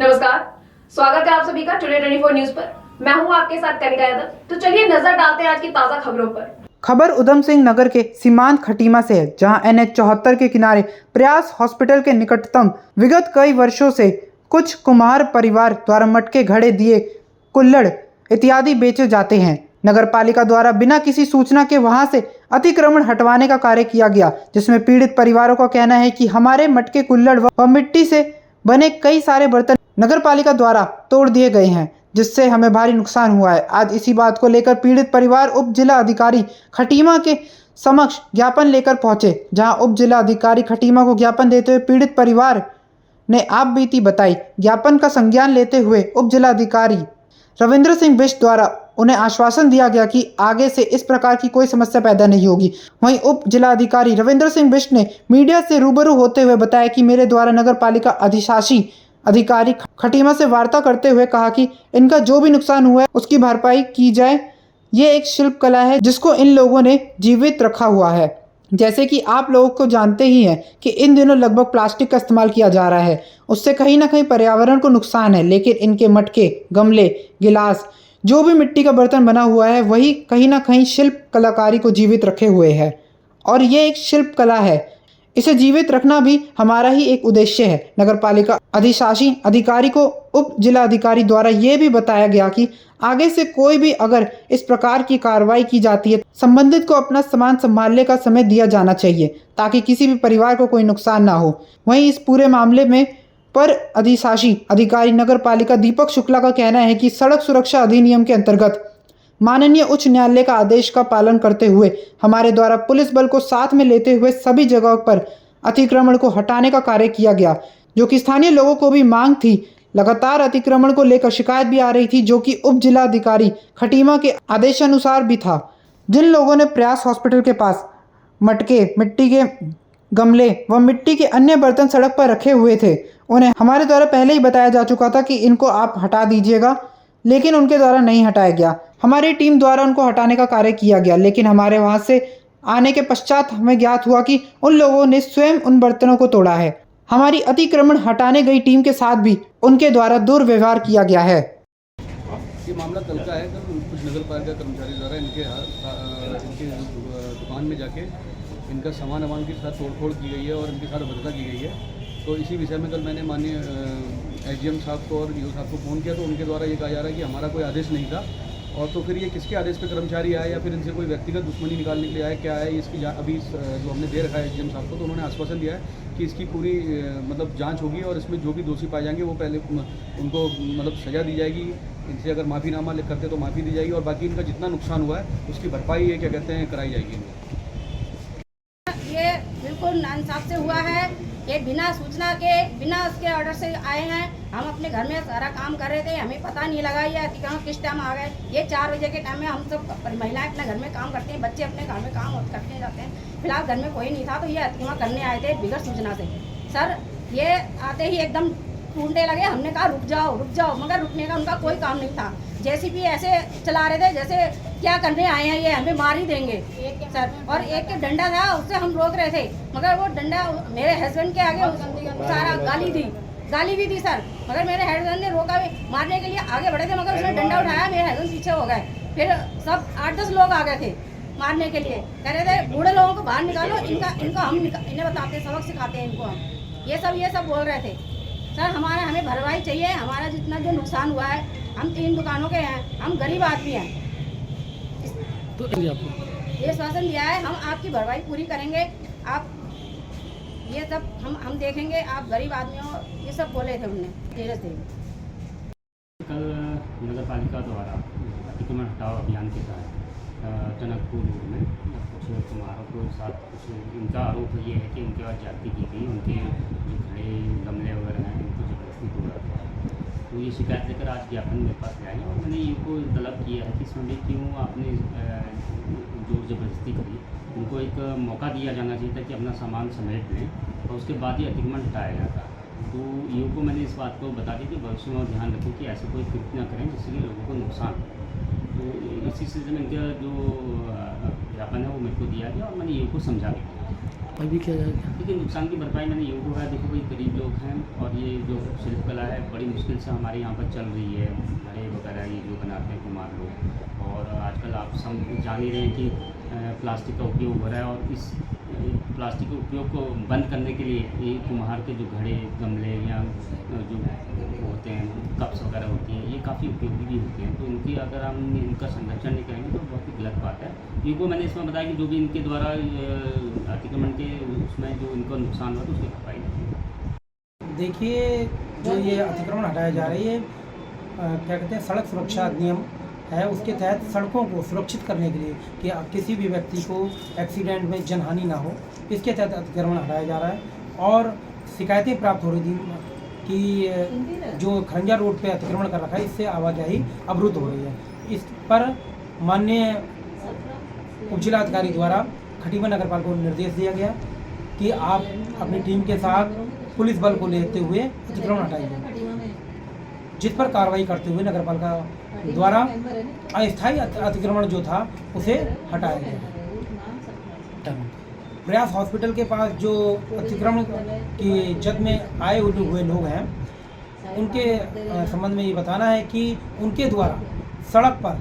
नमस्कार, स्वागत है आप सभी का टुडे 24 न्यूज पर। मैं हूं आपके साथ कनिका यादव। तो चलिए नजर डालते हैं आज की ताजा खबरों पर। खबर उधम सिंह नगर के सीमांत खटीमा से है, जहां NH 74 के किनारे प्रयास हॉस्पिटल के निकटतम विगत कई वर्षों से कुछ कुम्हार परिवार द्वारा मटके, घड़े, दिए, कुल्हड़ इत्यादि बेचे जाते हैं। नगर पालिका द्वारा बिना किसी सूचना के वहां से अतिक्रमण हटवाने का कार्य किया गया, जिसमें पीड़ित परिवारों का कहना है कि हमारे मटके, कुल्हड़ व मिट्टी से बने कई सारे बर्तन नगर पालिका द्वारा तोड़ दिए गए हैं, जिससे हमें भारी नुकसान हुआ है। आज इसी बात को लेकर पीड़ित परिवार उप जिला अधिकारी खटीमा के समक्ष ज्ञापन लेकर पहुंचे, जहां उप जिला अधिकारी खटीमा को ज्ञापन देते हुए पीड़ित परिवार ने आप बीती बताई। ज्ञापन का संज्ञान लेते हुए उप जिला अधिकारी रविंद्र सिंह बिष्ट द्वारा उन्हें आश्वासन दिया गया कि आगे से इस प्रकार की कोई समस्या पैदा नहीं होगी। वहीं उप जिलाधिकारी रविंद्र सिंह बिष्ट ने मीडिया से रूबरू होते हुए बताया कि मेरे द्वारा नगर पालिका अधिशासी अधिकारी खटीमा से वार्ता करते हुए कहा कि इनका जो भी नुकसान हुआ है उसकी भरपाई की जाए। ये एक शिल्प कला है जिसको इन लोगों ने जीवित रखा हुआ है। जैसे कि आप लोगों को जानते ही हैं कि इन दिनों लगभग प्लास्टिक का इस्तेमाल किया जा रहा है, उससे कहीं ना कहीं पर्यावरण को नुकसान है, लेकिन इनके मटके, गमले, गिलास, जो भी मिट्टी का बर्तन बना हुआ है वही कहीं ना कहीं शिल्प कलाकारी को जीवित रखे हुए है और ये एक शिल्प कला है। इसे जीवित रखना भी हमारा ही एक उद्देश्य है। नगर पालिका अधिशासी अधिकारी को उप जिला अधिकारी द्वारा ये भी बताया गया कि आगे से कोई भी अगर इस प्रकार की कार्रवाई की जाती है, संबंधित को अपना सामान संभालने का समय दिया जाना चाहिए, ताकि किसी भी परिवार को कोई नुकसान ना हो। वहीं इस पूरे मामले में पर अधिशासी अधिकारी नगर पालिका दीपक शुक्ला का कहना है कि सड़क सुरक्षा अधिनियम के अंतर्गत माननीय उच्च न्यायालय का आदेश का पालन करते हुए हमारे द्वारा पुलिस बल को साथ में लेते हुए सभी जगहों पर अतिक्रमण को हटाने का कार्य किया गया, जो कि स्थानीय लोगों को भी मांग थी। लगातार अतिक्रमण को लेकर शिकायत भी आ रही थी, जो कि उप जिलाधिकारी खटीमा के आदेशानुसार भी था। जिन लोगों ने प्रयास हॉस्पिटल के पास मटके, मिट्टी के गमले व मिट्टी के अन्य बर्तन सड़क पर रखे हुए थे, उन्हें हमारे द्वारा पहले ही बताया जा चुका था कि इनको आप हटा दीजिएगा, लेकिन उनके द्वारा नहीं हटाया गया। हमारी टीम द्वारा उनको हटाने का कार्य किया गया, लेकिन हमारे वहां से आने के पश्चात हमें ज्ञात हुआ कि उन लोगों ने स्वयं उन बर्तनों को तोड़ा है। हमारी अतिक्रमण हटाने गई टीम के साथ भी उनके द्वारा दुर्व्यवहार किया गया है। ये मामला कल का है। कल कुछ नगर पालिका कर्मचारी द्वारा इनके दुकान में जाके इनका सामान वामान के साथ तोड़फोड़ की गई है और इनके साथ भद्रता की गई है। तो इसी विषय में कल मैंने माननीय SDM साहब को और DO साहब को फ़ोन किया, तो उनके द्वारा ये कहा जा रहा है कि हमारा कोई आदेश नहीं था। और तो फिर ये किसके आदेश पे कर्मचारी आए या फिर इनसे कोई व्यक्तिगत दुश्मनी निकालने के लिए आए, क्या है इसकी अभी जो हमने दे रखा है SDM साहब को, तो उन्होंने आश्वासन दिया है कि इसकी पूरी मतलब जांच होगी और इसमें जो भी दोषी पाए जाएंगे वो पहले उनको मतलब सज़ा दी जाएगी। इनसे अगर माफ़ीनामा लिख करते तो माफ़ी दी जाएगी और बाकी इनका जितना नुकसान हुआ है उसकी भरपाई ये क्या कहते हैं कराई जाएगी। ये बिल्कुल नाइंसाफ से हुआ है। ये बिना सूचना के, बिना उसके ऑर्डर से आए हैं। हम अपने घर में सारा काम कर रहे थे, हमें पता नहीं लगा ये अतिक्रमण किस टाइम आ गए। ये 4 बजे के टाइम में हम सब महिलाएं अपने घर में काम करते हैं, बच्चे अपने घर में काम करते जाते हैं। फिलहाल घर में कोई नहीं था, तो ये अतिक्रमण करने आए थे बिगड़ सूचना से। सर ये आते ही एकदम टूटने लगे। हमने कहा रुक जाओ, मगर रुकने का उनका कोई काम नहीं था। JCB ऐसे चला रहे थे जैसे क्या करने आए हैं, ये हमें मार ही देंगे सर। और एक के डंडा था, उससे हम रोक रहे थे, मगर वो डंडा मेरे हस्बैंड के आगे सारा गाली भी दी सर। मगर मेरे हस्बैंड ने रोका भी, मारने के लिए आगे बढ़े थे, मगर उसने डंडा उठाया, मेरे हस्बैंड पीछे हो गए। फिर सब 8-10 लोग आ गए थे मारने के लिए, कह रहे थे बूढ़े लोगों को बाहर निकालो, इनको हम इन्हें बताते हैं, सबक सिखाते हैं इनको हम। ये सब बोल रहे थे सर। हमें भरपाई चाहिए। हमारा जितना जो नुकसान हुआ है, हम 3 दुकानों के हैं, हम गरीब आदमी हैं। तो ये शासन दिया है, हम आपकी भरपाई पूरी करेंगे। आप ये सब हम देखेंगे, आप गरीब आदमी हो, ये सब बोले थे उनने। धीरज देवी कल नगर पालिका द्वारा अतिक्रमण हटाओ अभियान के तहत टनकपुर में कुछ कुम्हारों के साथ कुछ इनका आरोप ये है कि उनके पास जाति की गई, उनके जो खड़े गमले वगैरह हैं उनको जबरदस्ती तोड़ा गया। तो ये शिकायत लेकर आज ज्ञापन मेरे पास ले आई और मैंने ये को तलब किया है कि इसमें भी क्यों आपने जोर जबरदस्ती करी। उनको एक मौका दिया जाना चाहिए था कि अपना सामान समेट लें और उसके बाद ही अतिक्रमण हटाया जाता। तो ईओ को मैंने इस बात को बता दी कि भविष्य में ध्यान रखें कि ऐसे कोई कृत्य न करें जिससे कि लोगों को नुकसान हो। तो इसी सिलसिले में इनका जो ज्ञापन है वो मेरे को दिया गया और मैंने ईओ को समझा भी दिया। भरपाई भी किया जाएगा? देखिए नुकसान की भरपाई मैंने ये हुआ है, देखो भाई गरीब लोग हैं और ये जो शिल्पकला है बड़ी मुश्किल से हमारे यहाँ पर चल रही है, घड़े वगैरह ये जो बनाते हैं कुम्हार लोग। और आजकल आप सब जान ही रहे हैं कि प्लास्टिक का उपयोग हो रहा है और इस प्लास्टिक के उपयोग को बंद करने के लिए ये कुम्हार के जो घड़े, गमले या जो होते हैं कप्स वगैरह होती हैं, ये काफ़ी उपयोगी भी होते हैं। तो इनकी अगर हम इनका संरक्षण नहीं करेंगे तो बहुत ही गलत बात है। इनको मैंने इसमें बताया कि जो भी इनके द्वारा अतिक्रमण के उसमें जो इनको नुकसान हुआ तो उसकी भरपाई। देखिए, जो ये अतिक्रमण हटाया जा रही है क्या कहते हैं सड़क सुरक्षा अधिनियम है, उसके तहत सड़कों को सुरक्षित करने के लिए कि किसी भी व्यक्ति को एक्सीडेंट में जनहानि ना हो, इसके तहत अतिक्रमण हटाया जा रहा है। और शिकायतें प्राप्त हो रही थी कि जो खरंजा रोड पे अतिक्रमण कर रखा है इससे आवाजाही अवरुद्ध हो रही है। इस पर माननीय उपजिलाधिकारी द्वारा खटीमा नगरपालिका को निर्देश दिया गया कि आप अपनी टीम के साथ पुलिस बल को लेते हुए अतिक्रमण हटाइए, जिस पर कार्रवाई करते हुए नगरपालिका द्वारा अस्थायी अतिक्रमण जो था उसे हटाया गया। प्रयास हॉस्पिटल के पास जो अतिक्रमण की जद में आए हुए लोग हैं उनके संबंध में ये बताना है कि उनके द्वारा सड़क पर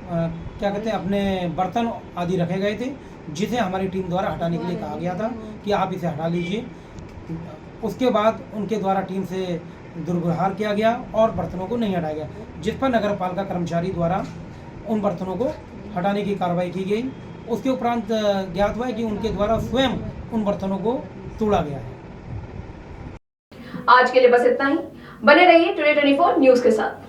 क्या कहते हैं अपने बर्तन आदि रखे गए थे, जिसे हमारी टीम द्वारा हटाने के लिए कहा गया था कि आप इसे हटा लीजिए। उसके बाद उनके द्वारा टीम से दुर्व्यवहार किया गया और बर्तनों को नहीं हटाया गया, जिस पर नगरपालिका कर्मचारी द्वारा उन बर्तनों को हटाने की कार्रवाई की गई। उसके उपरांत ज्ञात हुआ है कि उनके द्वारा स्वयं उन बर्तनों को तोड़ा गया है। आज के लिए बस इतना ही। बने रहिए टुडे 24 न्यूज के साथ।